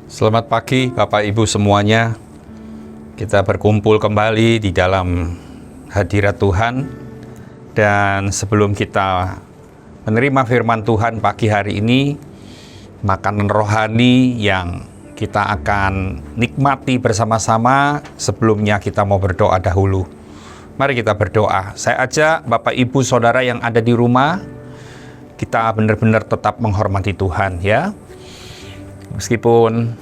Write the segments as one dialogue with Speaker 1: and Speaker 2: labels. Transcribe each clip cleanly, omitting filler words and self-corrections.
Speaker 1: Selamat pagi Bapak Ibu semuanya. Kita berkumpul kembali di dalam hadirat Tuhan. Dan sebelum kita menerima firman Tuhan pagi hari ini, makanan rohani yang kita akan nikmati bersama-sama, sebelumnya kita mau berdoa dahulu. Mari kita berdoa. Saya ajak Bapak Ibu Saudara yang ada di rumah, kita benar-benar tetap menghormati Tuhan ya. Meskipun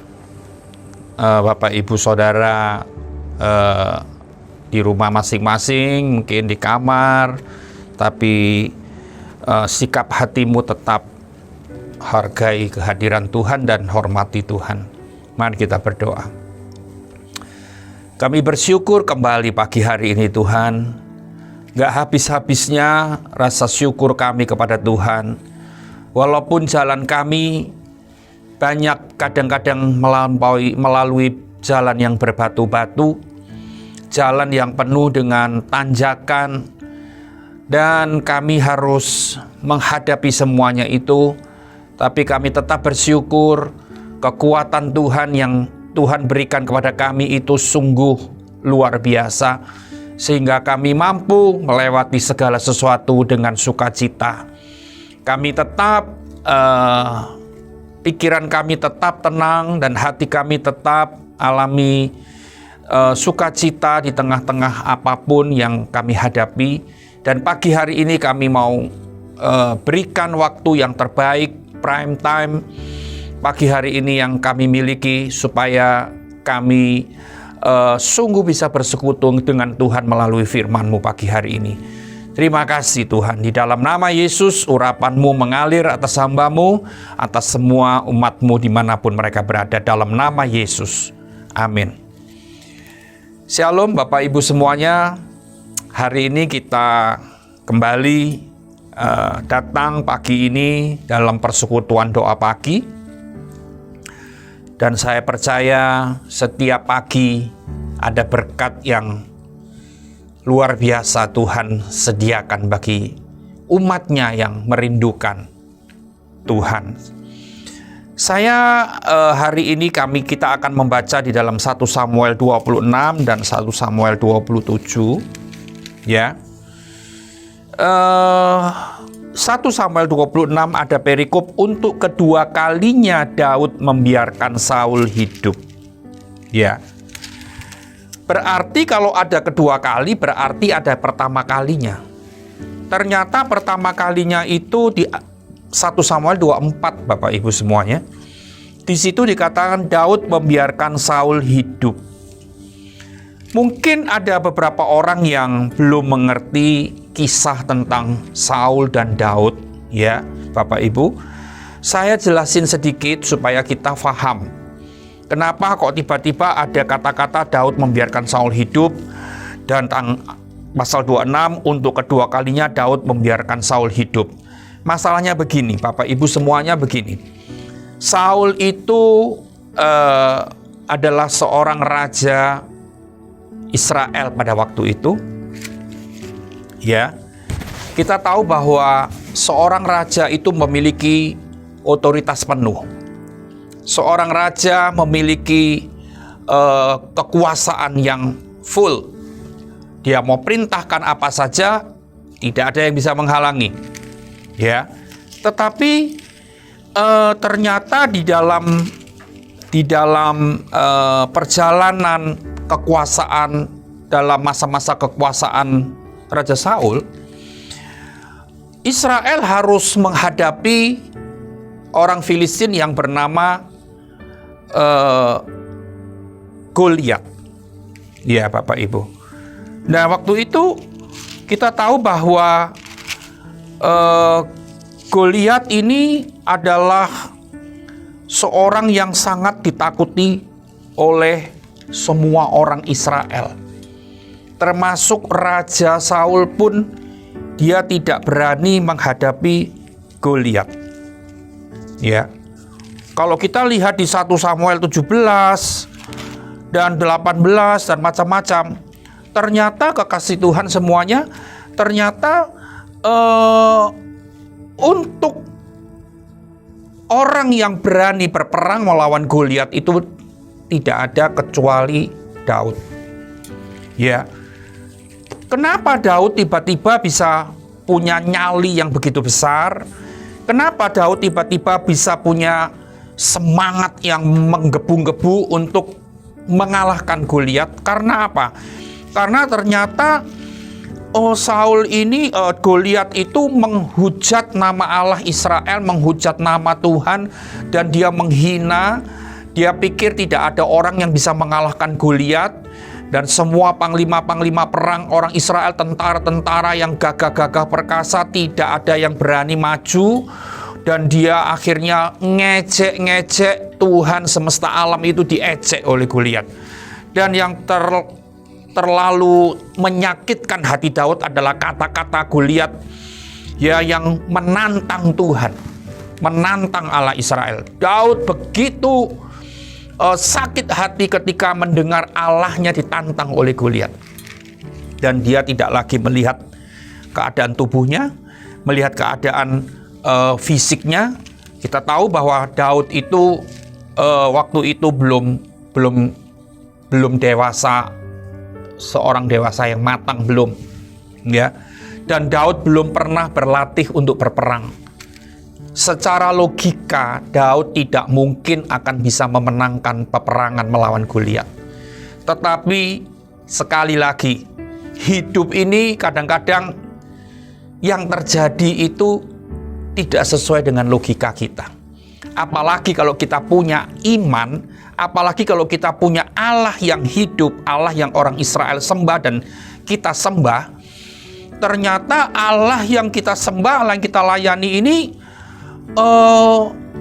Speaker 1: Bapak Ibu Saudara di rumah masing-masing, mungkin di kamar, tapi sikap hatimu tetap hargai kehadiran Tuhan dan hormati Tuhan. Mari kita berdoa. Kami bersyukur kembali pagi hari ini Tuhan. Gak habis-habisnya rasa syukur kami kepada Tuhan. Walaupun jalan kami banyak kadang-kadang melalui jalan yang berbatu-batu, jalan yang penuh dengan tanjakan, dan kami harus menghadapi semuanya itu. Tapi kami tetap bersyukur kekuatan Tuhan yang Tuhan berikan kepada kami itu sungguh luar biasa, sehingga kami mampu melewati segala sesuatu dengan sukacita. Kami tetap pikiran kami tetap tenang dan hati kami tetap alami sukacita di tengah-tengah apapun yang kami hadapi. Dan pagi hari ini kami mau berikan waktu yang terbaik, prime time, pagi hari ini yang kami miliki supaya kami sungguh bisa bersekutu dengan Tuhan melalui firman-Mu pagi hari ini. Terima kasih Tuhan, di dalam nama Yesus urapan-Mu mengalir atas hamba-Mu, atas semua umat-Mu dimanapun mereka berada, dalam nama Yesus. Amin. Shalom Bapak Ibu semuanya. Hari ini kita kembali datang pagi ini dalam persekutuan doa pagi. Dan saya percaya setiap pagi ada berkat yang luar biasa Tuhan sediakan bagi umatnya yang merindukan Tuhan. Saya hari ini kita akan membaca di dalam 1 Samuel 26 dan 1 Samuel 27 ya. 1 Samuel 26 ada perikop untuk kedua kalinya Daud membiarkan Saul hidup. Ya. Berarti kalau ada kedua kali, berarti ada pertama kalinya. Ternyata pertama kalinya itu di 1 Samuel 24, Bapak Ibu semuanya. Di situ dikatakan Daud membiarkan Saul hidup. Mungkin ada beberapa orang yang belum mengerti kisah tentang Saul dan Daud, ya, Bapak Ibu. Saya jelasin sedikit supaya kita paham. Kenapa kok tiba-tiba ada kata-kata Daud membiarkan Saul hidup, dan pasal 26 untuk kedua kalinya Daud membiarkan Saul hidup. Masalahnya begini, Bapak Ibu semuanya begini. Saul itu adalah seorang raja Israel pada waktu itu. Ya. Kita tahu bahwa seorang raja itu memiliki otoritas penuh. Seorang raja memiliki kekuasaan yang full. Dia mau perintahkan apa saja, tidak ada yang bisa menghalangi. Ya, tetapi ternyata di dalam perjalanan kekuasaan, dalam masa-masa kekuasaan Raja Saul, Israel harus menghadapi orang Filistin yang bernama Goliat. Ya, Bapak Ibu. Nah, waktu itu kita tahu bahwa Goliat ini adalah seorang yang sangat ditakuti oleh semua orang Israel. Termasuk Raja Saul pun dia tidak berani menghadapi Goliat. Ya. Kalau kita lihat di 1 Samuel 17 dan 18 dan macam-macam, ternyata kekasih Tuhan semuanya, ternyata untuk orang yang berani berperang melawan Goliat itu tidak ada kecuali Daud. Ya. Kenapa Daud tiba-tiba bisa punya nyali yang begitu besar? Kenapa Daud tiba-tiba bisa punya semangat yang menggebu-gebu untuk mengalahkan Goliat? Karena apa? Karena ternyata Saul ini, Goliat itu menghujat nama Allah Israel, menghujat nama Tuhan, dan dia menghina. Dia pikir tidak ada orang yang bisa mengalahkan Goliat. Dan semua panglima-panglima perang orang Israel, tentara-tentara yang gagah-gagah perkasa, tidak ada yang berani maju. Dan dia akhirnya ngejek-ngejek Tuhan semesta alam itu, diejek oleh Goliat. Dan yang terlalu menyakitkan hati Daud adalah kata-kata Goliat ya, yang menantang Tuhan, menantang Allah Israel. Daud begitu sakit hati ketika mendengar Allahnya ditantang oleh Goliat. Dan dia tidak lagi melihat keadaan tubuhnya, melihat keadaan fisiknya. Kita tahu bahwa Daud itu waktu itu belum dewasa, seorang dewasa yang matang, belum, ya. Dan Daud belum pernah berlatih untuk berperang. Secara logika, Daud tidak mungkin akan bisa memenangkan peperangan melawan Goliat. Tetapi sekali lagi, hidup ini kadang-kadang yang terjadi itu tidak sesuai dengan logika kita. Apalagi kalau kita punya iman, apalagi kalau kita punya Allah yang hidup, Allah yang orang Israel sembah dan kita sembah. Ternyata Allah yang kita sembah, Allah yang kita layani ini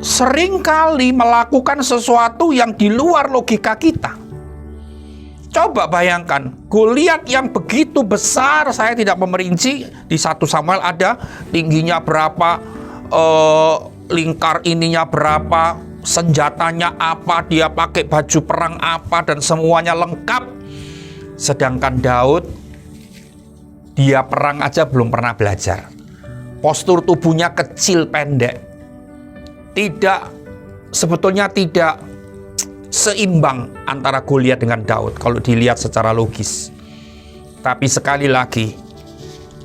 Speaker 1: seringkali melakukan sesuatu yang di luar logika kita. Coba bayangkan, Goliat yang begitu besar, saya tidak memerinci, di 1 Samuel ada tingginya berapa, lingkar ininya berapa, senjatanya apa, dia pakai baju perang apa, dan semuanya lengkap. Sedangkan Daud, dia perang aja belum pernah belajar. Postur tubuhnya kecil, pendek. Sebetulnya tidak seimbang antara Goliat dengan Daud kalau dilihat secara logis. Tapi sekali lagi,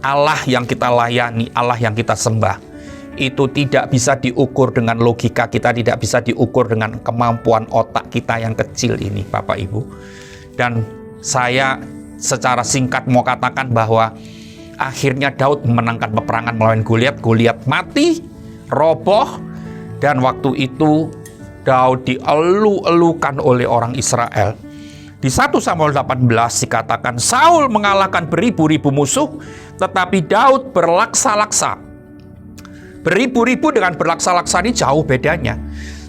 Speaker 1: Allah yang kita layani, Allah yang kita sembah, itu tidak bisa diukur dengan logika kita, tidak bisa diukur dengan kemampuan otak kita yang kecil ini, Bapak Ibu. Dan saya secara singkat mau katakan bahwa akhirnya Daud memenangkan peperangan melawan Goliat. Goliat mati, roboh, dan waktu itu Daud dielu-elukan oleh orang Israel. Di 1 Samuel 18 dikatakan, Saul mengalahkan beribu-ribu musuh, tetapi Daud berlaksa-laksa. Beribu-ribu dengan berlaksa-laksa ini jauh bedanya.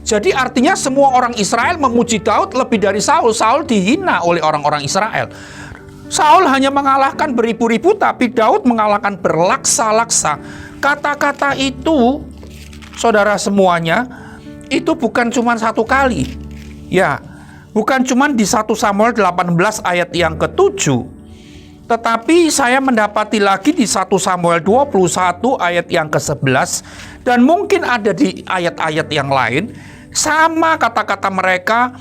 Speaker 1: Jadi artinya semua orang Israel memuji Daud lebih dari Saul. Saul dihina oleh orang-orang Israel. Saul hanya mengalahkan beribu-ribu, tapi Daud mengalahkan berlaksa-laksa. Kata-kata itu, saudara semuanya, itu bukan cuma satu kali. Ya, bukan cuma di 1 Samuel 18 ayat yang ke-7. Tetapi saya mendapati lagi di 1 Samuel 21 ayat yang ke-11. Dan mungkin ada di ayat-ayat yang lain. Sama kata-kata mereka.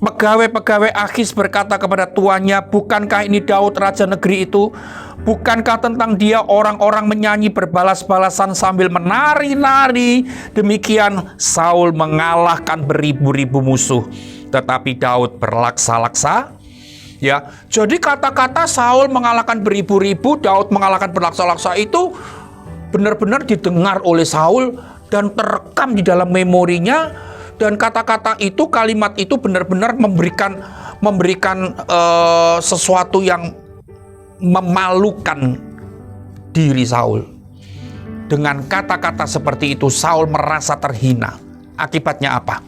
Speaker 1: Pegawai-pegawai Akis berkata kepada tuannya, bukankah ini Daud raja negeri itu? Bukankah tentang dia orang-orang menyanyi berbalas-balasan sambil menari-nari? Demikian Saul mengalahkan beribu-ribu musuh, tetapi Daud berlaksa-laksa. Ya, jadi kata-kata Saul mengalahkan beribu-ribu, Daud mengalahkan berlaksa-laksa itu benar-benar didengar oleh Saul dan terekam di dalam memorinya. Dan kata-kata itu, kalimat itu benar-benar memberikan sesuatu yang memalukan diri Saul. Dengan kata-kata seperti itu, Saul merasa terhina. Akibatnya apa?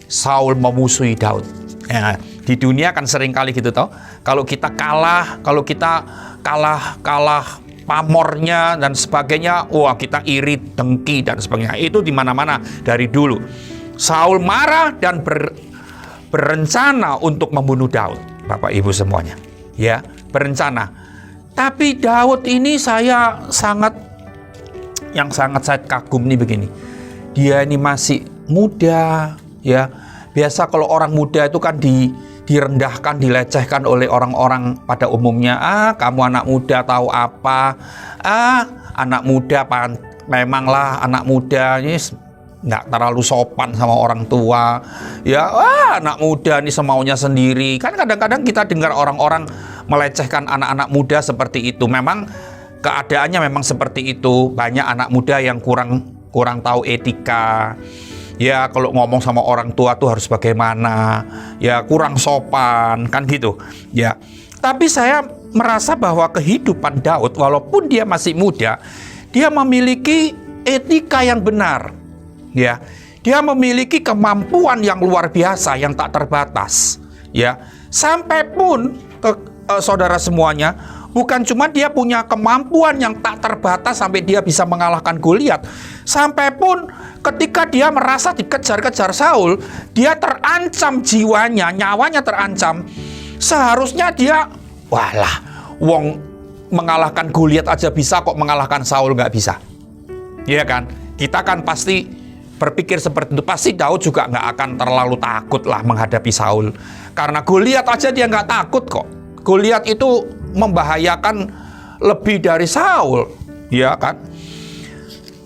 Speaker 1: Saul memusuhi Daud. Ya, di dunia kan sering kali gitu toh. Kalau kita kalah, kalah pamornya dan sebagainya, wah kita iri, dengki dan sebagainya. Itu di mana-mana dari dulu. Saul marah dan berencana untuk membunuh Daud, Bapak Ibu semuanya. Ya, berencana. Tapi Daud ini sangat saya kagum nih begini. Dia ini masih muda, ya. Biasa kalau orang muda itu kan direndahkan, dilecehkan oleh orang-orang pada umumnya. Kamu anak muda tahu apa? Anak muda memanglah anak muda ini nggak terlalu sopan sama orang tua. Ya, anak muda ini semaunya sendiri. Kan kadang-kadang kita dengar orang-orang melecehkan anak-anak muda seperti itu. Memang keadaannya memang seperti itu. Banyak anak muda yang kurang tahu etika. Ya, kalau ngomong sama orang tua tuh harus bagaimana, ya kurang sopan, kan gitu. Ya, tapi saya merasa bahwa kehidupan Daud, walaupun dia masih muda, dia memiliki etika yang benar. Ya, dia memiliki kemampuan yang luar biasa, yang tak terbatas. Ya, sampai pun saudara semuanya, bukan cuma dia punya kemampuan yang tak terbatas sampai dia bisa mengalahkan Goliat. Sampai pun ketika dia merasa dikejar-kejar Saul, dia terancam jiwanya, nyawanya terancam. Seharusnya dia, walah, wong mengalahkan Goliat aja bisa, kok mengalahkan Saul nggak bisa. Iya kan? Kita kan pasti berpikir seperti itu. Pasti Daud juga nggak akan terlalu takut lah menghadapi Saul. Karena Goliat aja dia nggak takut kok. Goliat itu membahayakan lebih dari Saul, ya kan?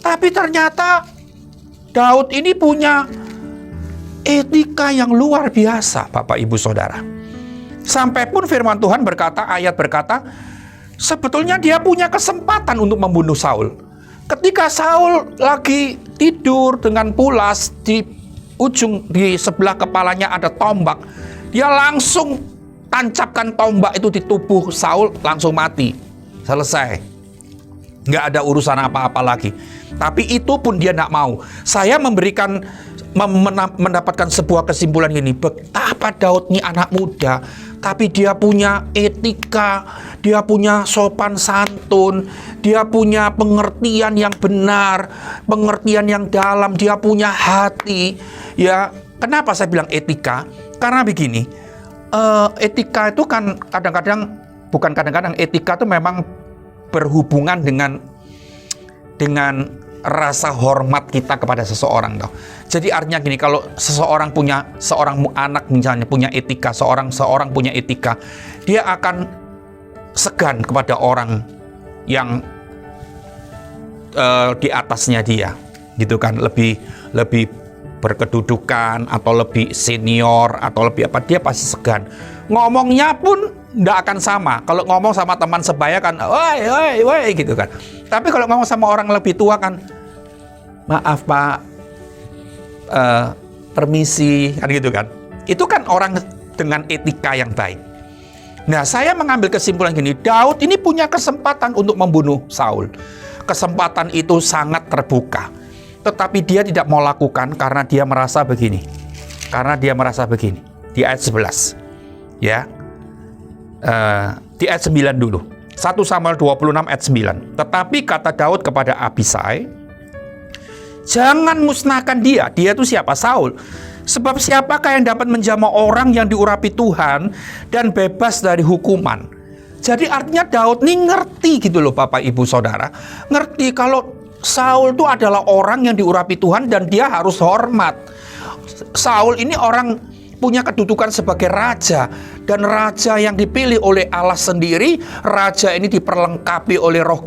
Speaker 1: Tapi ternyata Daud ini punya etika yang luar biasa, Bapak Ibu Saudara. Sampai pun firman Tuhan berkata, ayat berkata, sebetulnya dia punya kesempatan untuk membunuh Saul. Ketika Saul lagi tidur dengan pulas, di sebelah kepalanya ada tombak, dia langsung tancapkan tombak itu di tubuh Saul, langsung mati. Selesai. Nggak ada urusan apa-apa lagi. Tapi itu pun dia nggak mau. Saya mendapatkan sebuah kesimpulan gini, betapa Daud ini anak muda, tapi dia punya etika, dia punya sopan santun, dia punya pengertian yang benar, pengertian yang dalam, dia punya hati. Ya, kenapa saya bilang etika? Karena begini, etika itu kan kadang-kadang etika itu memang berhubungan dengan rasa hormat kita kepada seseorang toh. Jadi artinya gini, kalau seorang anak misalnya punya etika, seorang punya etika, dia akan segan kepada orang yang di atasnya dia, gitu kan, lebih berkedudukan atau lebih senior atau lebih apa, dia pasti segan. Ngomongnya pun nggak akan sama. Kalau ngomong sama teman sebaya kan, woi gitu kan. Tapi kalau ngomong sama orang lebih tua kan, maaf Pak, permisi, kan gitu kan. Itu kan orang dengan etika yang baik. Nah, saya mengambil kesimpulan gini, Daud ini punya kesempatan untuk membunuh Saul. Kesempatan itu sangat terbuka. Tetapi dia tidak mau lakukan karena dia merasa begini. Di ayat 11. Ya. Di ayat 9 dulu. 1 Samuel 26 ayat 9. Tetapi kata Daud kepada Abisai, jangan musnahkan dia. Dia itu siapa? Saul. Sebab siapakah yang dapat menjamah orang yang diurapi Tuhan dan bebas dari hukuman? Jadi artinya Daud ini ngerti gitu loh Bapak Ibu Saudara. Ngerti kalau Saul itu adalah orang yang diurapi Tuhan dan dia harus hormat. Saul ini orang punya kedudukan sebagai raja, dan raja yang dipilih oleh Allah sendiri. Raja ini diperlengkapi oleh roh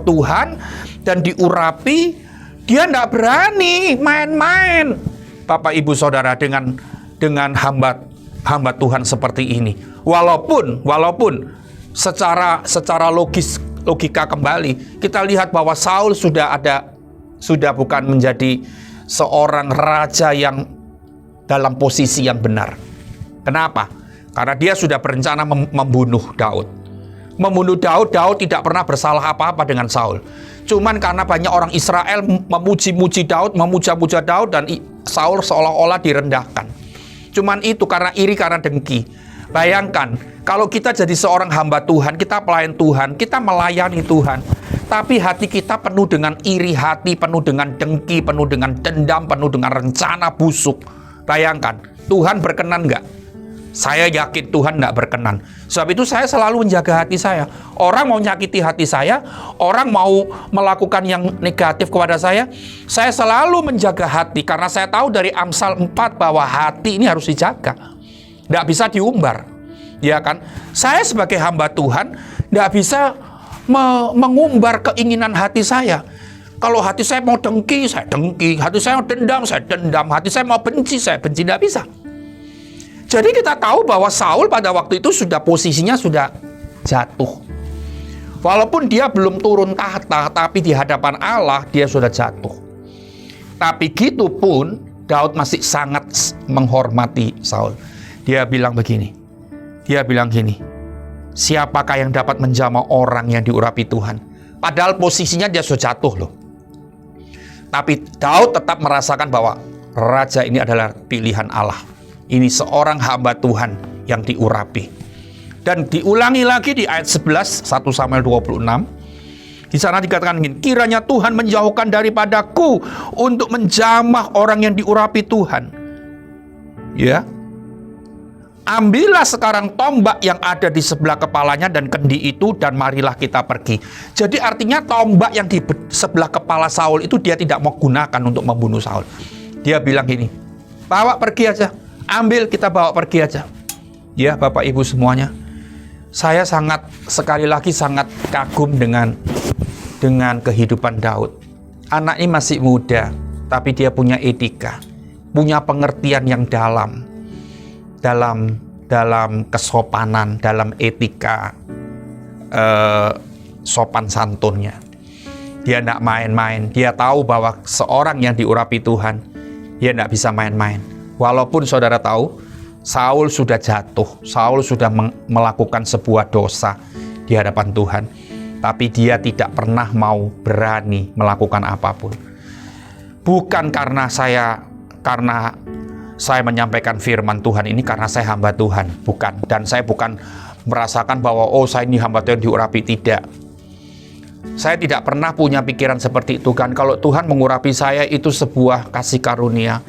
Speaker 1: Tuhan dan diurapi. Dia tidak berani main-main, Bapak Ibu Saudara, dengan hamba Tuhan seperti ini. Walaupun secara logika kembali kita lihat bahwa Saul sudah bukan menjadi seorang raja yang dalam posisi yang benar. Kenapa? Karena dia sudah berencana membunuh Daud. Daud tidak pernah bersalah apa-apa dengan Saul. Cuman karena banyak orang Israel memuji-muji Daud, memuja-muja Daud, dan Saul seolah-olah direndahkan. Cuman itu karena iri, karena dengki. Bayangkan, kalau kita jadi seorang hamba Tuhan, kita pelayan Tuhan, kita melayani Tuhan, tapi hati kita penuh dengan iri hati, penuh dengan dengki, penuh dengan dendam, penuh dengan rencana busuk. Bayangkan, Tuhan berkenan nggak? Saya yakin Tuhan tidak berkenan. Sebab itu saya selalu menjaga hati saya. Orang mau nyakiti hati saya, orang mau melakukan yang negatif kepada saya selalu menjaga hati. Karena saya tahu dari Amsal 4 bahwa hati ini harus dijaga. Tidak bisa diumbar. Ya kan? Saya sebagai hamba Tuhan tidak bisa mengumbar keinginan hati saya. Kalau hati saya mau dengki, saya dengki. Hati saya mau dendam, saya dendam. Hati saya mau benci, saya benci. Tidak bisa. Jadi kita tahu bahwa Saul pada waktu itu posisinya sudah jatuh. Walaupun dia belum turun tahta, tapi di hadapan Allah dia sudah jatuh. Tapi gitu pun Daud masih sangat menghormati Saul. Dia bilang begini. Dia bilang gini, siapakah yang dapat menjamah orang yang diurapi Tuhan? Padahal posisinya dia sudah jatuh loh. Tapi Daud tetap merasakan bahwa raja ini adalah pilihan Allah. Ini seorang hamba Tuhan yang diurapi. Dan diulangi lagi di ayat 11, 1 Samuel 26. Di sana dikatakan gini, kiranya Tuhan menjauhkan daripadaku untuk menjamah orang yang diurapi Tuhan. Ya. Ambillah sekarang tombak yang ada di sebelah kepalanya dan kendi itu dan marilah kita pergi. Jadi artinya tombak yang di sebelah kepala Saul itu dia tidak mau gunakan untuk membunuh Saul. Dia bilang gini, bawa pergi aja. Ambil, kita bawa pergi aja. Ya, Bapak Ibu semuanya, saya sekali lagi sangat kagum dengan kehidupan Daud. Anak ini masih muda, tapi dia punya etika, punya pengertian yang dalam kesopanan, dalam etika sopan santunnya. Dia tidak main-main. Dia tahu bahwa seorang yang diurapi Tuhan, dia tidak bisa main-main. Walaupun saudara tahu, Saul sudah jatuh, Saul sudah melakukan sebuah dosa di hadapan Tuhan, tapi dia tidak pernah mau berani melakukan apapun. Bukan karena saya menyampaikan firman Tuhan ini karena saya hamba Tuhan, bukan. Dan saya bukan merasakan bahwa saya ini hamba Tuhan diurapi, tidak. Saya tidak pernah punya pikiran seperti itu kan. Kalau Tuhan mengurapi saya itu sebuah kasih karunia.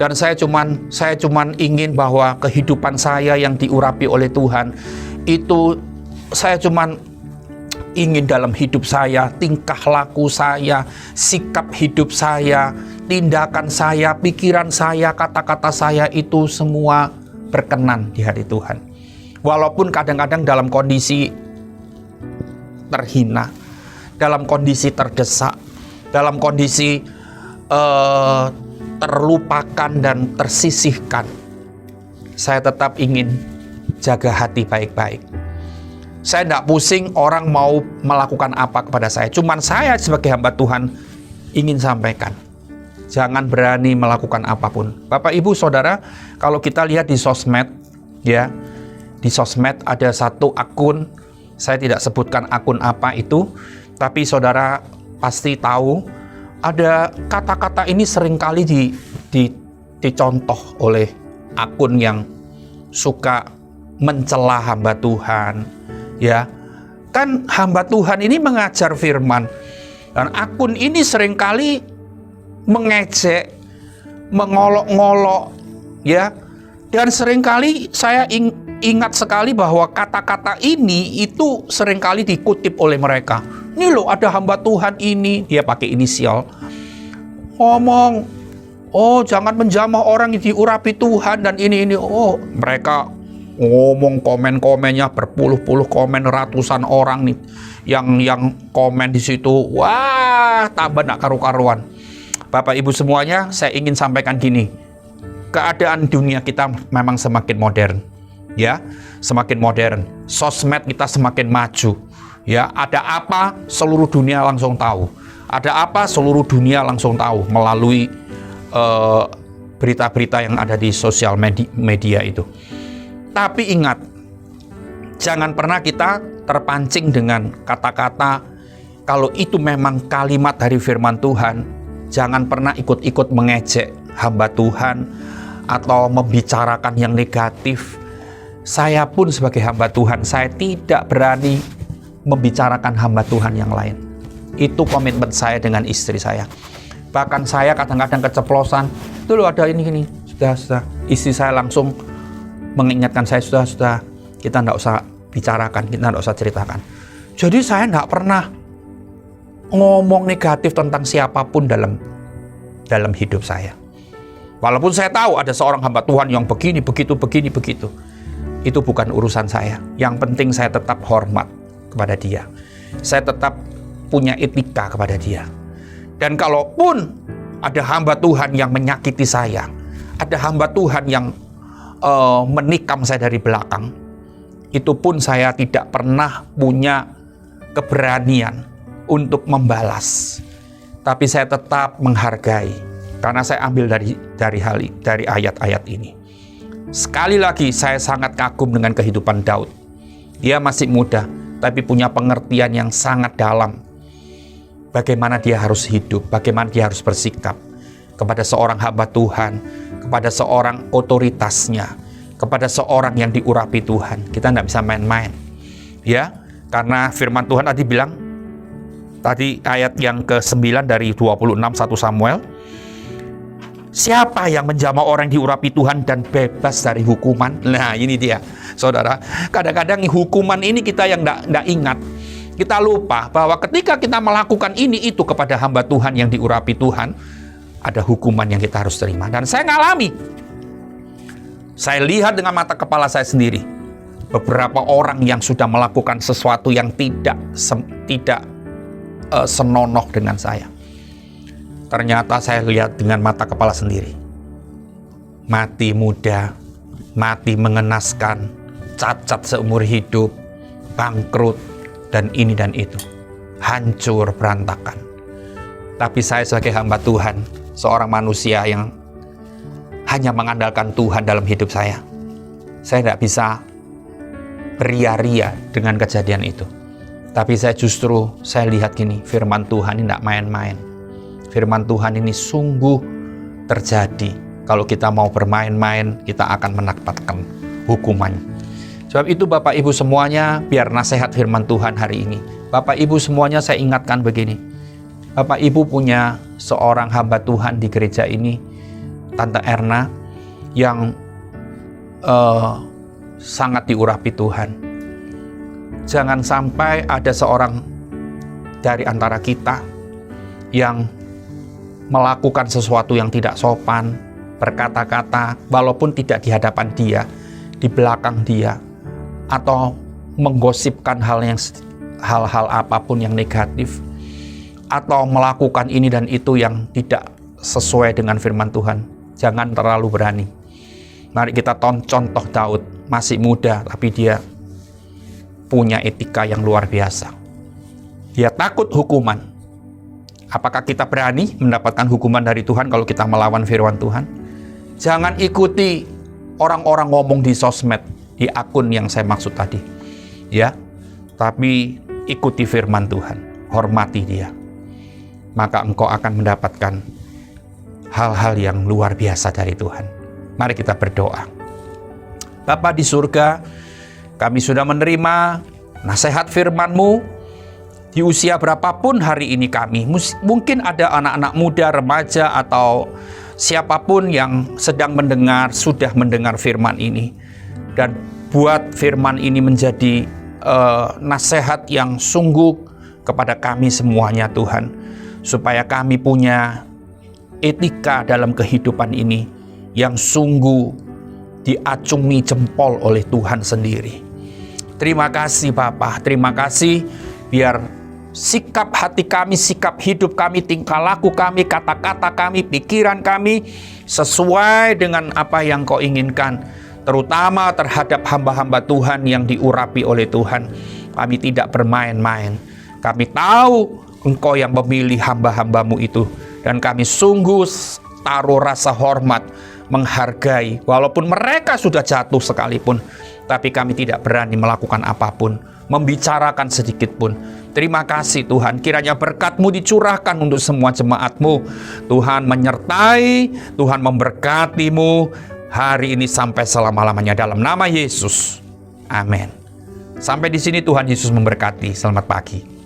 Speaker 1: Dan saya cuman ingin bahwa kehidupan saya yang diurapi oleh Tuhan itu, saya cuman ingin dalam hidup saya, tingkah laku saya, sikap hidup saya, tindakan saya, pikiran saya, kata-kata saya itu semua berkenan di hati Tuhan. Walaupun kadang-kadang dalam kondisi terhina, dalam kondisi terdesak, dalam kondisi terlupakan dan tersisihkan, saya tetap ingin jaga hati baik-baik. Saya tidak pusing orang mau melakukan apa kepada saya. Cuman saya sebagai hamba Tuhan ingin sampaikan, jangan berani melakukan apapun. Bapak, Ibu, Saudara, kalau kita lihat di sosmed, ya, di sosmed ada satu akun, saya tidak sebutkan akun apa itu, tapi saudara pasti tahu, ada kata-kata ini seringkali dicontoh oleh akun yang suka mencela hamba Tuhan, ya. Kan hamba Tuhan ini mengajar firman, dan akun ini seringkali mengejek, mengolok-ngolok, ya. Dan seringkali saya ingat sekali bahwa kata-kata ini itu seringkali dikutip oleh mereka. Ini loh, ada hamba Tuhan ini, dia pakai inisial, ngomong, jangan menjamah orang yang diurapi Tuhan dan ini. Mereka ngomong, komen-komennya berpuluh-puluh komen, ratusan orang nih yang komen di situ. Wah, tambah nak karu-karuan. Bapak Ibu semuanya, saya ingin sampaikan gini. Keadaan dunia kita memang semakin modern, ya, semakin modern. Sosmed kita semakin maju, ya. Ada apa seluruh dunia langsung tahu. Ada apa seluruh dunia langsung tahu melalui berita-berita yang ada di sosial media itu. Tapi ingat, jangan pernah kita terpancing dengan kata-kata, kalau itu memang kalimat dari firman Tuhan, jangan pernah ikut-ikut mengejek hamba Tuhan atau membicarakan yang negatif. Saya pun sebagai hamba Tuhan, saya tidak berani membicarakan hamba Tuhan yang lain. Itu komitmen saya dengan istri saya. Bahkan saya kadang-kadang keceplosan, itu loh ada ini, sudah. Istri saya langsung mengingatkan saya, sudah, kita tidak usah bicarakan, kita tidak usah ceritakan. Jadi saya tidak pernah ngomong negatif tentang siapapun dalam hidup saya. Walaupun saya tahu ada seorang hamba Tuhan yang begini, begitu. Itu bukan urusan saya. Yang penting saya tetap hormat kepada dia. Saya tetap punya etika kepada dia. Dan kalaupun ada hamba Tuhan yang menyakiti saya, ada hamba Tuhan yang menikam saya dari belakang, itu pun saya tidak pernah punya keberanian untuk membalas. Tapi saya tetap menghargai. Karena saya ambil dari ayat-ayat ini. Sekali lagi saya sangat kagum dengan kehidupan Daud. Dia masih muda, tapi punya pengertian yang sangat dalam. Bagaimana dia harus hidup, bagaimana dia harus bersikap kepada seorang hamba Tuhan, kepada seorang otoritasnya, kepada seorang yang diurapi Tuhan. Kita tidak bisa main-main. Ya, karena firman Tuhan tadi bilang, tadi ayat yang ke-9 dari 26 1 Samuel, siapa yang menjamah orang yang diurapi Tuhan dan bebas dari hukuman? Nah, ini dia, saudara. Kadang-kadang hukuman ini kita yang tidak ingat. Kita lupa bahwa ketika kita melakukan ini itu kepada hamba Tuhan yang diurapi Tuhan, ada hukuman yang kita harus terima. Dan saya ngalami. Saya lihat dengan mata kepala saya sendiri. Beberapa orang yang sudah melakukan sesuatu yang tidak senonoh dengan saya. Ternyata saya lihat dengan mata kepala sendiri. Mati muda, mati mengenaskan, cacat seumur hidup, bangkrut, dan ini dan itu. Hancur, berantakan. Tapi saya sebagai hamba Tuhan, seorang manusia yang hanya mengandalkan Tuhan dalam hidup saya tidak bisa beria-ria dengan kejadian itu. Tapi saya lihat gini, firman Tuhan ini tidak main-main. Firman Tuhan ini sungguh terjadi. Kalau kita mau bermain-main, kita akan mendapatkan hukuman. Sebab itu Bapak Ibu semuanya, biar nasihat firman Tuhan hari ini. Bapak Ibu semuanya saya ingatkan begini. Bapak Ibu punya seorang hamba Tuhan di gereja ini, Tante Erna, yang sangat diurapi Tuhan. Jangan sampai ada seorang dari antara kita yang melakukan sesuatu yang tidak sopan, berkata-kata, walaupun tidak di hadapan dia, di belakang dia, atau menggosipkan hal-hal apapun yang negatif, atau melakukan ini dan itu yang tidak sesuai dengan firman Tuhan. Jangan terlalu berani. Mari kita contoh Daud, masih muda, tapi dia punya etika yang luar biasa. Dia takut hukuman. Apakah kita berani mendapatkan hukuman dari Tuhan kalau kita melawan firman Tuhan? Jangan ikuti orang-orang ngomong di sosmed, di akun yang saya maksud tadi. Ya, tapi ikuti firman Tuhan, hormati dia. Maka engkau akan mendapatkan hal-hal yang luar biasa dari Tuhan. Mari kita berdoa. Bapa di surga, kami sudah menerima nasihat firman-Mu. Di usia berapapun hari ini kami, mungkin ada anak-anak muda, remaja, atau siapapun yang sedang mendengar, sudah mendengar firman ini. Dan buat firman ini menjadi nasihat yang sungguh kepada kami semuanya Tuhan. Supaya kami punya etika dalam kehidupan ini yang sungguh diacungi jempol oleh Tuhan sendiri. Terima kasih Bapa, terima kasih biar sikap hati kami, sikap hidup kami, tingkah laku kami, kata-kata kami, pikiran kami sesuai dengan apa yang Kau inginkan, terutama terhadap hamba-hamba Tuhan yang diurapi oleh Tuhan. Kami tidak bermain-main. Kami tahu Engkau yang memilih hamba-hamba-Mu itu, dan kami sungguh taruh rasa hormat, menghargai, walaupun mereka sudah jatuh sekalipun, tapi kami tidak berani melakukan apapun, membicarakan sedikit pun. Terima kasih Tuhan, kiranya berkat-Mu dicurahkan untuk semua jemaat-Mu. Tuhan menyertai, Tuhan memberkati-Mu hari ini sampai selama-lamanya dalam nama Yesus. Amin. Sampai di sini Tuhan Yesus memberkati. Selamat pagi.